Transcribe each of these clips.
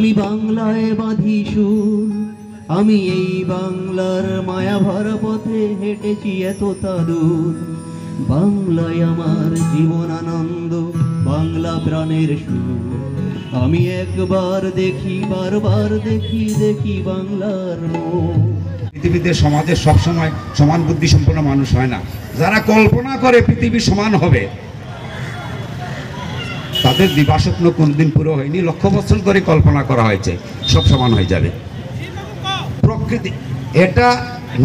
আমি বাংলায় বাঁধি সুর, আমি এই বাংলার মায়া ভরা পথে হেঁটেছি এতটা দূর। বাংলায় আমার জীবন আনন্দ, বাংলা প্রাণের সুর। আমি একবার দেখি, বারবার দেখি, দেখি বাংলার মুখ। পৃথিবীতে সমাজে সবসময় সমান বুদ্ধি সম্পন্ন মানুষ হয় না। যারা কল্পনা করে পৃথিবী সমান হবে, তাদের দিবাস্বপ্ন কোনদিন পুরো হয়নি। লক্ষ বছর ধরে কল্পনা করা হয়েছে সব সমান হয়ে যাবে। প্রকৃতি এটা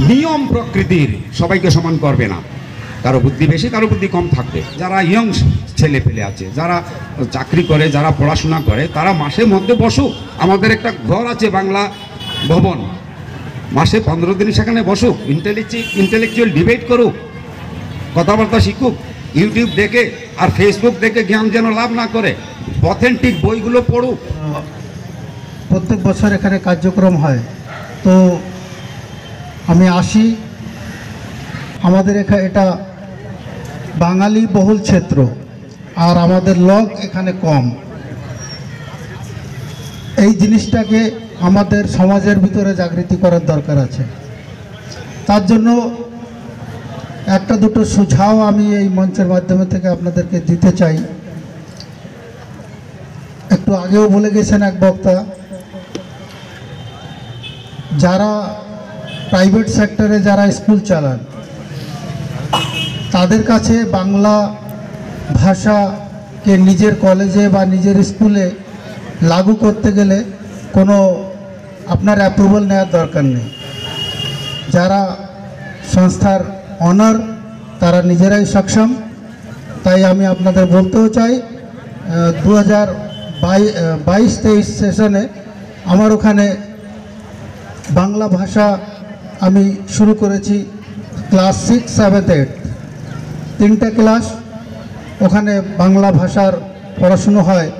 নিয়ম, প্রকৃতির সবাইকে সমান করবে না। কারো বুদ্ধি বেশি, কারো বুদ্ধি কম থাকবে। যারা ইয়ং ছেলে পেলে আছে, যারা চাকরি করে, যারা পড়াশোনা করে, তারা মাসে মধ্যে বসুক। আমাদের একটা ঘর আছে বাংলা ভবন, মাসে 15 দিন সেখানে বসুক, ইন্টেলেকচুয়াল ডিবেট করুক, কথাবার্তা শিখুক। ইউটিউব দেখে আর ফেসবুক দেখে জ্ঞান যেন লাভ না করে, অথেন্টিক বইগুলো পড়ুক। প্রত্যেক বছর এখানে কার্যক্রম হয়, তো আমি আসি। আমাদের এখানে এটা বাঙালি বহুল ক্ষেত্র, আর আমাদের লোক এখানে কম। এই জিনিসটাকে আমাদের সমাজের ভিতরে জাগৃতি করার দরকার আছে। তার জন্য একটা দুটো সুঝাও আমি এই মঞ্চের মাধ্যমে থেকে আপনাদেরকে দিতে চাই। একটু আগেও বলে গেছেন এক বক্তা, যারা প্রাইভেট সেক্টরে যারা স্কুল চালান, তাদের কাছে বাংলা ভাষাকে নিজের কলেজে বা নিজের স্কুলে লাগু করতে গেলে কোনো আপনার অ্যাপ্রুভাল নেওয়ার দরকার নেই। যারা সংস্থার অনার, তারা নিজেরাই সক্ষম। তাই আমি আপনাদের বলতেও চাই, 2022-23 সেশনে আমার ওখানে বাংলা ভাষা আমি শুরু করেছি। ক্লাস 6, 7, 8 তিনটা ক্লাস ওখানে বাংলা ভাষার পড়াশুনো হয়,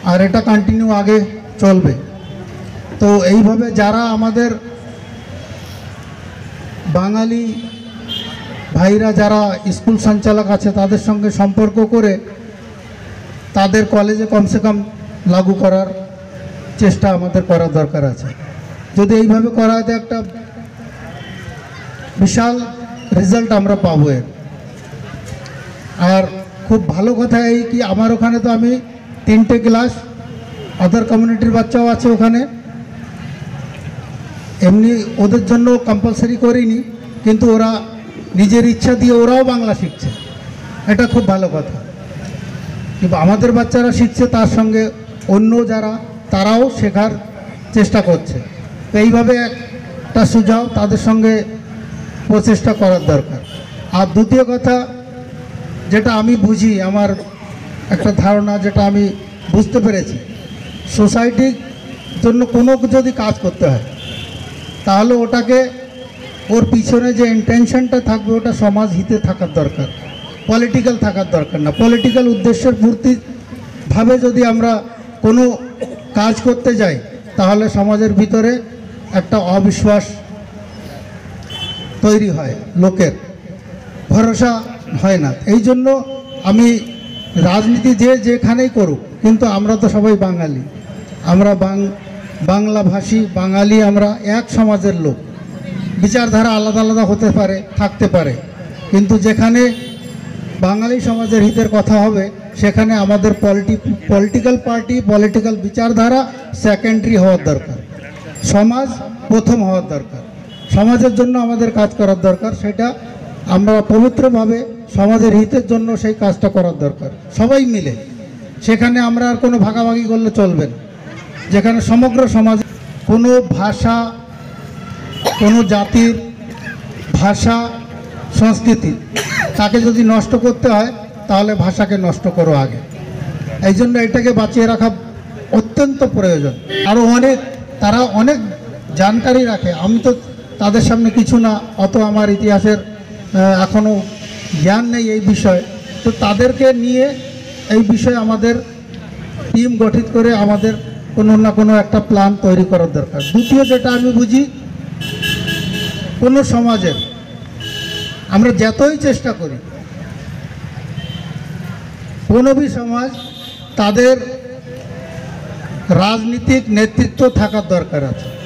আর এটা কন্টিনিউ আগে চলবে। তো এইভাবে যারা আমাদের বাঙালি ভাইরা যারা স্কুল সঞ্চালক আছে, তাদের সঙ্গে সম্পর্ক করে তাদের কলেজে কমসে কম লাগু করার চেষ্টা আমাদের করার দরকার আছে। যদি এইভাবে করা হয়, একটা বিশাল রেজাল্ট আমরা পাবো এর। আর খুব ভালো কথা এই কি, আমার ওখানে তো আমি 3টে ক্লাস, আদার কমিউনিটির বাচ্চাও আছে ওখানে, এমনি ওদের জন্য কম্পালসারি করিনি, কিন্তু ওরা নিজের ইচ্ছা দিয়ে ওরাও বাংলা শিখছে। এটা খুব ভালো কথা। কিন্তু আমাদের বাচ্চারা শিখছে, তার সঙ্গে অন্য যারা তারাও শেখার চেষ্টা করছে। তো এইভাবে একটা সুঝাও তাদের সঙ্গে প্রচেষ্টা করার দরকার। আর দ্বিতীয় কথা, যেটা আমি বুঝি, আমার একটা ধারণা যেটা আমি বুঝতে পেরেছি, সোসাইটির জন্য কোনো যদি কাজ করতে হয়, তাহলে ওটাকে ওর পিছনে যে ইন্টেনশনটা থাকবে, ওটা সমাজ হিতে থাকার দরকার, পলিটিক্যাল থাকার দরকার না। পলিটিক্যাল উদ্দেশ্যের পূর্তিভাবে যদি আমরা কোনো কাজ করতে যাই, তাহলে সমাজের ভিতরে একটা অবিশ্বাস তৈরি হয়, লোকের ভরসা হয় না। এই জন্য আমি রাজনীতি যেখানেই করুক, কিন্তু আমরা তো সবাই বাঙালি, আমরা বাংলাভাষী বাঙালি, আমরা এক সমাজের লোক। বিচারধারা আলাদা আলাদা হতে পারে, থাকতে পারে, কিন্তু যেখানে বাঙালি সমাজের হিতের কথা হবে, সেখানে আমাদের পলিটিক্যাল পার্টি, পলিটিক্যাল বিচারধারা সেকেন্ডারি হওয়ার দরকার, সমাজ প্রথম হওয়ার দরকার। সমাজের জন্য আমাদের কাজ করার দরকার, সেটা আমরা পবিত্রভাবে সমাজের হিতের জন্য সেই কাজটা করার দরকার, সবাই মিলে। সেখানে আমরা আর কোনো ভাগাভাগি করলে চলবে না। যেখানে সমগ্র সমাজ, কোনো ভাষা, কোনো জাতির ভাষা সংস্কৃতি, তাকে যদি নষ্ট করতে হয়, তাহলে ভাষাকে নষ্ট করো আগে। এই জন্য এটাকে বাঁচিয়ে রাখা অত্যন্ত প্রয়োজন। আরও তারা অনেক জানকারি রাখে, আমি তো তাদের সামনে কিছু না, অত আমার ইতিহাসের এখনও জ্ঞান নেই এই বিষয়ে। তো তাদেরকে নিয়ে এই বিষয়ে আমাদের টিম গঠিত করে আমাদের কোনো না কোনো একটা প্ল্যান তৈরি করার দরকার। দ্বিতীয় যেটা আমি বুঝি, কোনো সমাজের আমরা যতই চেষ্টা করি, কোনো সমাজ তাদের রাজনীতিক নেতৃত্ব থাকার দরকার আছে।